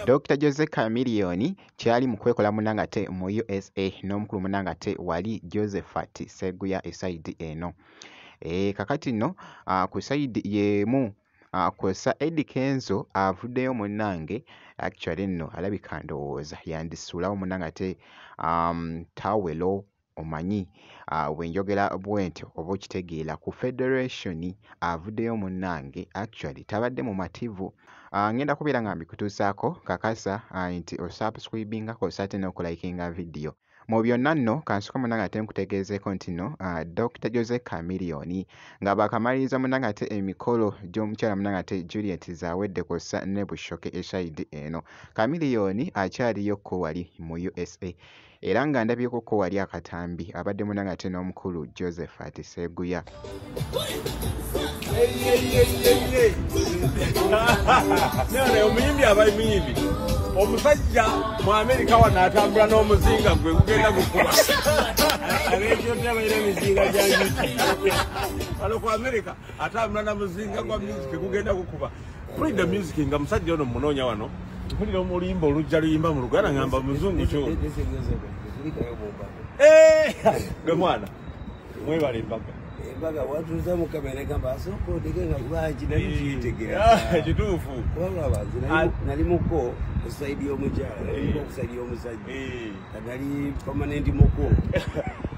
Dr. Jose Chameleone kyali mu kwekola munangate mu USA n'omukulu munangate wali Josephat Seguya esaidi eno. Kakati no ku saidi yemu kwesa Eddie Kenzo avuddeyo munnange actually nno alabika ndowooza yandisulawo munnangate Tawelo omanyi wenjogera bwentyo oba okitegeera ku Federation avuddeyo munnange actually tabadde mu mativu. Ngenda kubeera nga mbikutuusaako kakasa nti osubscribinga osaate n'okulayikinga video. Mu byonna nno kansuka munnangate nkutegeezeeko nti no Dr. Jose Chameleone nga bakamaliriza munnangate emikolo gy'omukyala munnangate Juliet Zawedde kw'ossa ne Bushoke esaidi eno. Chameleone akyaliyo ko wali mu USA era nga ndabyeko ko wali akatambi abadde munnangate n'omukulu Josephat Seguya. Omuyimbi abayimbi omusajja mu Amerika wano atambula n'omuzinga gwe gugenda gukuba abeekyotabaire emizinga gyanjuki wano ku Amerika atambula na muzinga gwa music gugenda gukuba. Mpulidde music nga musajja ono munoonya wano mpulira oluyimba olujja luyimba mu Luganda ngamba muzungu kyo gwe mwana mwebale embaga baga watu za mukamera gamba asoko degenga lwaji na kitegera kituufu wala bazi nali muko kusaidia omujala nali kusaidia omusajja nali permanent muko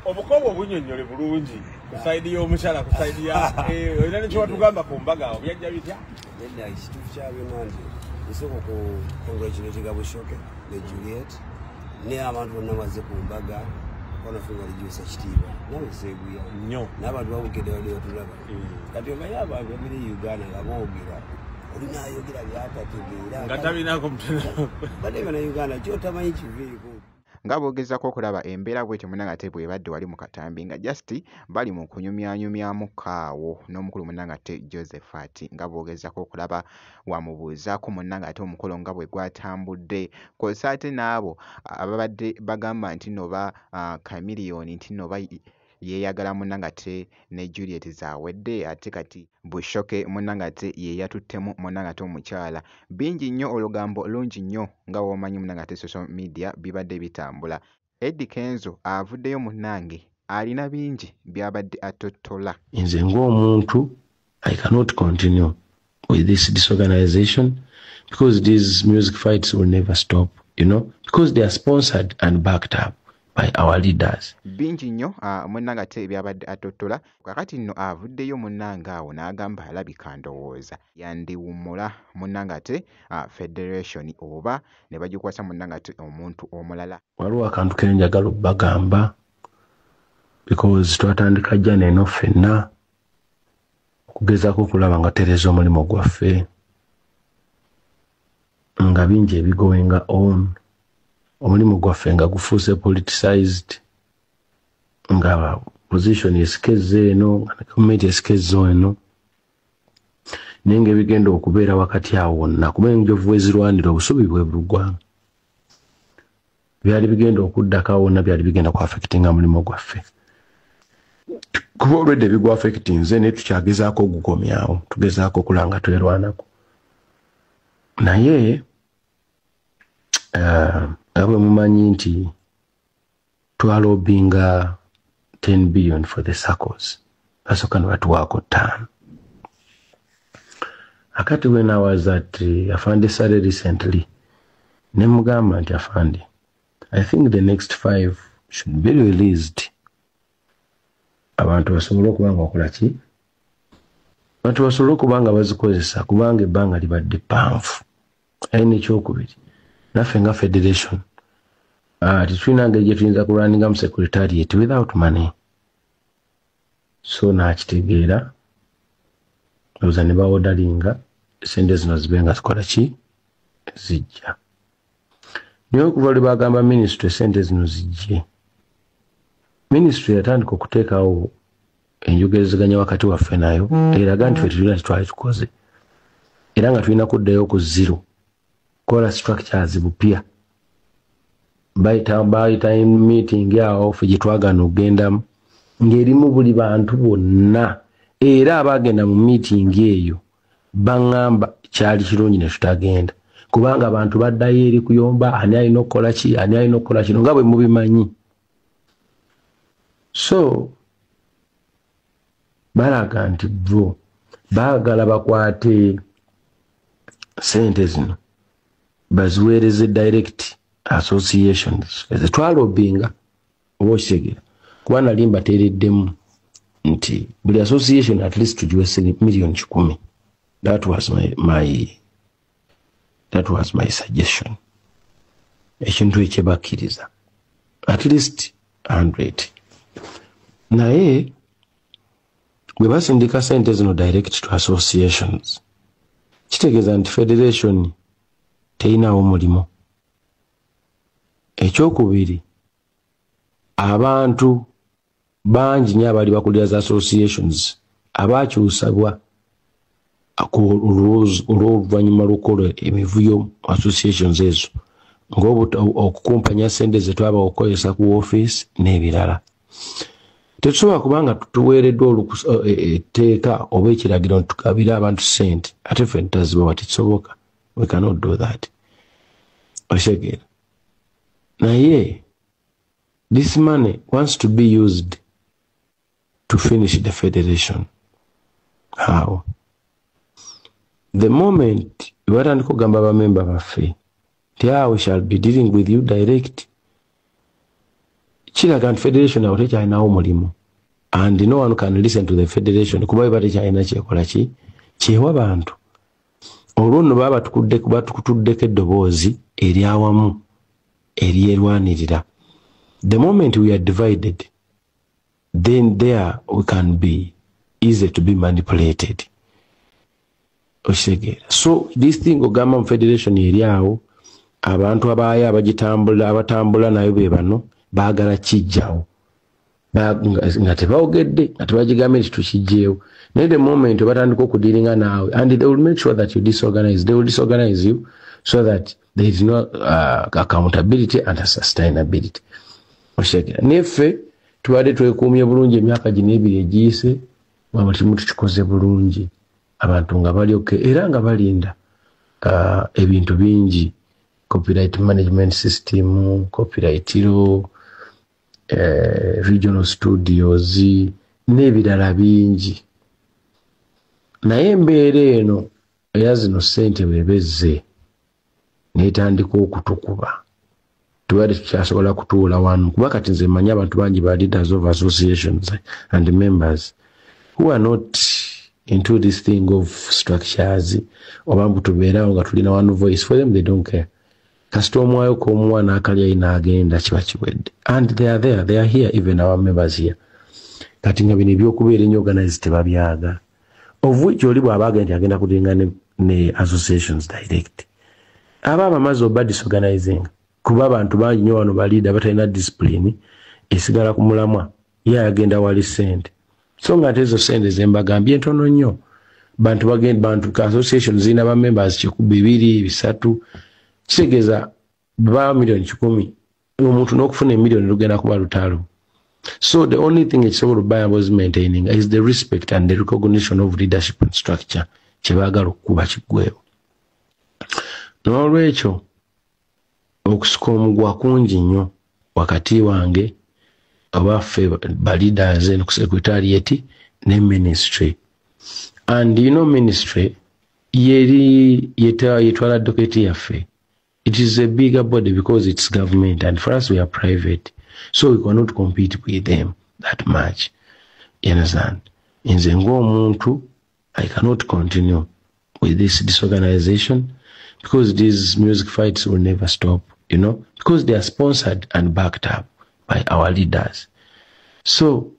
obukobo bunyonyole bulungi kusaidia omushala kusaidia era ne chwatu gamba ku mbaga awo byajja bitya nenda kituufu kyabe nanje isoko ko congratulate Bushoke ne Juliet ne abantu bonna baze ku mbaga ona funga lijusa kitiba nawe Seguya nnyo n'abantu babugedde wali otulaba kati omanyi abantu bali Uganda nga boogera olina ayogera byatategeera nga tabinaako mutena bade bana Uganda kyotamanyi kiveeko nga boogezako okulaba embeera bwetyo munnangate bwebadde wali mu katambi nga just bali mu kunyumyanyumyamu kaawo n'omukulu munnangate Josephat nga boogezako okulaba wamubuuzaako munnangate omukolo nga bwe gwatambudde kw'ossa ate n'abo ababadde bagamba nti noba Chameleone nti noba yeeyagala munnangate ne Juliet Zawedde ate kati Bushoke munnangate ye yatuttemu munnangate omukyala. Bingi nnyo olugambo lungi nnyo nga womanyi munnangate social media bibadde bitambula. Eddie Kenzo avuddeyo munnange alina bingi byabadde atottola. Nze ng'omuntu I cannot continue with this disorganization because these music fights will never stop, you know, because they are sponsored and backed up by our leaders. Bingi nnyo munnangate byabadde atottola. Kakati nno avuddeyo munnange awo n'agamba alabika ndowooza yandiwummula munnangate Federation oba ne bagikwasa munnangate omuntu omulala. Waliwo akantu ke njagala bagamba because twatandika jjana eno ffenna okugezaako okulaba nga tereza omulimu gwaffe nga bingi ebigowenga on omulimu gwaffe nga gufuuse politicized nga position esikeze eno nga gavumenti esikeze eno naye nga ebigenda okubeera wakati awo wonna kuba enjovu ezirwanira obusubi bwe bulugwanga byali bigenda okuddako awo wonna byali bigenda ku affectinga mulimu gwaffe kuba olwedde bigwa affecting nze naye tukyagezaako ogukomyawo tugezaako okulanga twerwanako naye abwe mumanyi nti twalobinga 10 billion for the circles basooka ne batuwaako 5. Akati when I was at Afande Sare recently ne mugamba nti Afande I think the next 5 should be released abantu basobole okuba nga bakola ki abantu basobole okuba nga bazikozesa kubanga ebbanga libadde ppanvu aye n'ekyokubiri naffe nga federation tetulina ngeri gye tuyinza kulwaninga mu secretariat without money so nakitegeera oza ne bawodalinga sente zino zibe nga zikola ki zijja naye okuva lwe bagamba ministry sente zino zijje ministry yatandika okuteekawo enjogerezeganya wakati waffe nayo eraga nti ffe tulina kitwali tukoze era nga tulina kuddayo ku zero kola structures bupya bayita meeting awo ffe gye twagaana okugendamu ng'erimu buli bantu bonna era abagenda mu meeting eyo bangamba kyali kirungi ne tutagenda kubanga abantu baddayo eri kuyomba ani alina okukola ki ani alina okukola kino nga bwe mubimanyi. So balaga nti bo baagala bakwate sente zino baziweereze direct associations ezetwalobinga oba okitegera kuba nali mbateereddemu nti buli association at least tugiwe million 10. That was my suggestion. Ekintu ekyebakkiriza at least 100. Naye bwe basindika sente zino direct to associations kitegeeza nti federation teyinawo mulimu. Ekyokubiri, abantu bangi nnyo abali bakulira za associations abakyusabwa olw'oluvannyuma lw'okukola emivuyo mu associations ezo ng'okukumpanya sente ze twaba okukozesa ku woofiisi n'ebirala. Tetusobola kubanga tuweereddwa etteeka oba ekiragiro nti tukabire abantu sente ate ffe ntazibawa, tekisoboka. We cannot do that. Otegeera. Naye this money wants to be used to finish the federation. How? The moment batandika okugamba bamemba baffe nti we shall be dealing with you direct, kiraga nti federation awo tekyalinawo mulimu, and no one can listen to the federation kuba beba tekyalina kyekola ki kyewa bantu. Olwo nno baba batukutuddeko eddoboozi eryawamu eryerwanirira. The moment we are divided, then there we can be easy to be manipulated. So this thing ogamba mu federation eryawo abantu abaya abatambula nayo be bano baagala kijjawo nga tebaogedde nga tebagigambe nti tukijjeewo. Naye the moment batandika okudiringa naawe, and they will make sure that you disorganize, they will disorganize you so that there is no accountability and sustainability. Neffe tubadde twekuumye bulungi emyaka gino ebiri egiyise bwe kimu tukikoze bulungi, abantu nga balyoke era nga balinda ebintu bingi, copyright management system, copyright law, regional studios n'ebirala bingi. Naye embeera eno eya zino ssente bwebezze n'etandika okutukuba, tubadde tukyasobola kutuula wano kuba kati nze mmanyi abantu bangi ba leaders of associations and members who are not into this thing of structures oba mbu tubeerawo nga tulina one voice. For them they don't care. Kasita omwayo k'omwana akalya inaagenda kiba kiwedde, and they are there, they are here, even our members here. Kati nga bino ebyokubeera ennyo organized tebabyaga, of which oli bw'aba agenda agenda kulinga ne associations direct aba abamaze oba disorganizing kuba abantu bangi nnyo wano balida batalina discipline esigala ku mulamwa ye agenda wali sente. So nga tezo sente zembagambye ntono nnyo, bantu associations zina ba members 200 300, kitegeeza ba million 10 omuntu n'okufuna emiliyoni lugenda kuba lutalo. So the only thing ekisobola Bayamba was maintaining is the respect and the recognition of leadership and structure kyebaagala okukuba kiggwewo. N'olwekyo okusika omugwa kungi nnyo wakati wange abaffe ba leaders ku secretariat ne ministry. And you know ministry yetwala advocate yaffe. It is a bigger body because it's government, and for us we are private, so we cannot compete with them that much. You understand? Nze ng'omuntu, I cannot continue with this disorganization because these music fights will never stop, you know, because they are sponsored and backed up by our leaders. So,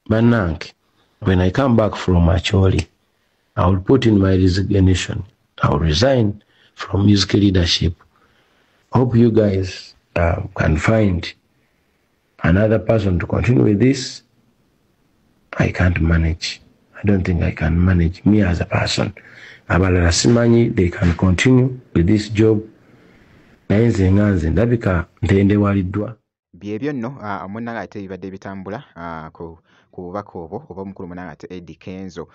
Banank, when I come back from Acholi, I will put in my resignation. I will resign from music leadership. Hope you guys can find another person to continue with this. I can't manage. I don't think I can manage me as a person. Abalala simanyi, they can continue with this job. Naye nze nga nze ndabika ntendewaliddwa. byebyo nno munnange ate bibadde bitambula ku bubaka obwo oba omukulu munnange ate Eddie Kenzo.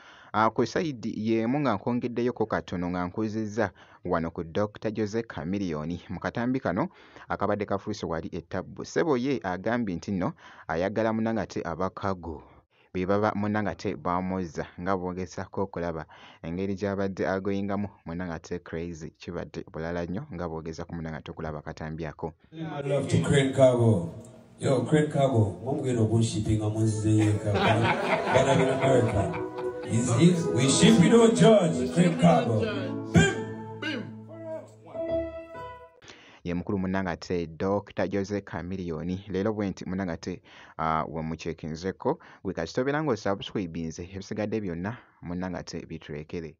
Ku sayidi y'emu nga nkwongeddeyoko katono nga nkuzizza wano ku Dr. Jose Chameleone mu katambi kano akabadde kafuuse wali ettabbu. Ssebo ye agambye nti nno ayagala munnange ate abakago be baba munnange ate bamuzza nga boogezaako okulaba engeri gy'abadde agoyingamu munnange ate Crazy kibadde bulala nnyo nga boogeza ku munnange ate okulaba akatambi ako. My love to Crane Cargo. Yo, Crane Cargo, I'm going to go shipping on Wednesday, but I'm in America. We ship without charge, Crane Cargo. Ye mukulu munnange ate Dr. Jose Chameleone leero bwe nti munnange ate wemucekinzeko gwe kati tobeera ng'osubscribinze ebisigadde byonna munnange ate bitulekere.